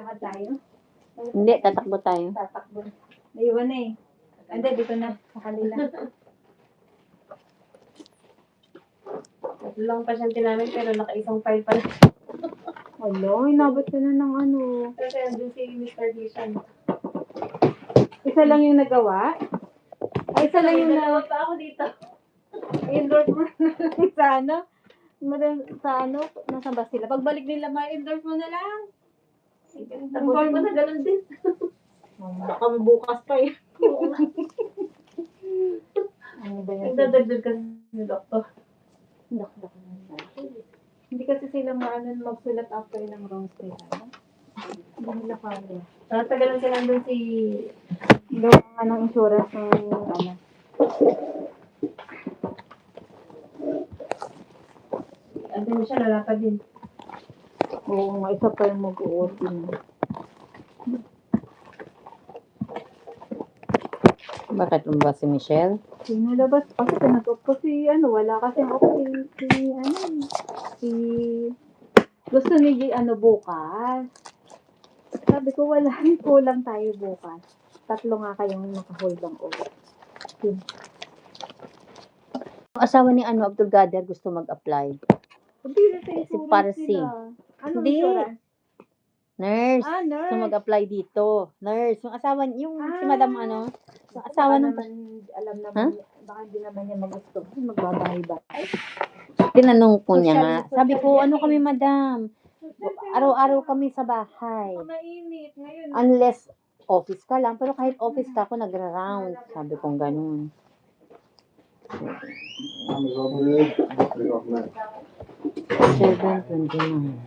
Lakad tayo. Hindi, tatakbo tayo. Tatakbo. Naiwan na eh. Ande, dito na. Sa kanila. Lang pasyente namin pero naka-isang file pa. Hello, inabot ko na ng ano. Kasi andun si Mr. Vision. Isa lang yung nagawa? Ay, isa lang yung Dalawa pa ako dito. endorse mo na lang sa ano? Sa ano? Nasaan ba sila? Pagbalik nila, ma-endorse mo na lang. Tapos ko na ganun din. Baka bukas pa eh. Ano ba yan? Nagdadagdag kasi ni Doktor. Dak. Hindi kasi sila magsulat after ng wrong state. Ano? Hindi nila kaya. Natagalan sila nandun si... Gawa nga ng insurance ng ano. Andun siya, lalapad din. Oo nga, isa pa yung mag-OT na. Bakit ba si Michelle? Sinulabas kasi pinag-off ko si ano, wala kasi ako si gusto ni bukas. Sabi ko wala, kulang tayo bukas. 3 nga kayong naka-hold ang oras. Ang asawa ni Abdul Gader gusto mag-apply. Hindi na sa Si insurance Parsi. sila. Anong Hindi. insurance? Nurse. Nurse. Gusto mag-apply dito. Nurse. Yung asawa, yung si Madam yung Baka asawa nung... naman, alam naman, baka hindi naman niya magusto. Magbabahay ba? Tinanong ko niya nga. Social Sabi ko, ano yan kami Madam? Araw-araw kami sa bahay. Mainit ngayon. Unless office ka lang. Pero kahit office ka ako, nagra-round. Sabi kong ganun. 7:29.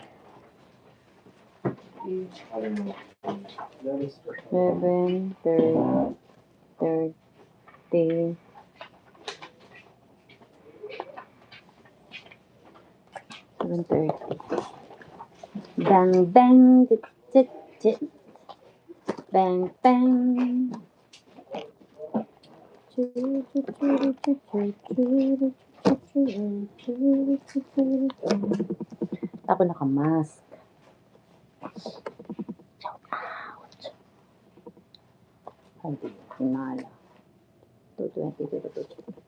7:30. Bang bang tit tit tit. Bang bang. Ako naka-mask. Shout out. Ay, pinala. 220.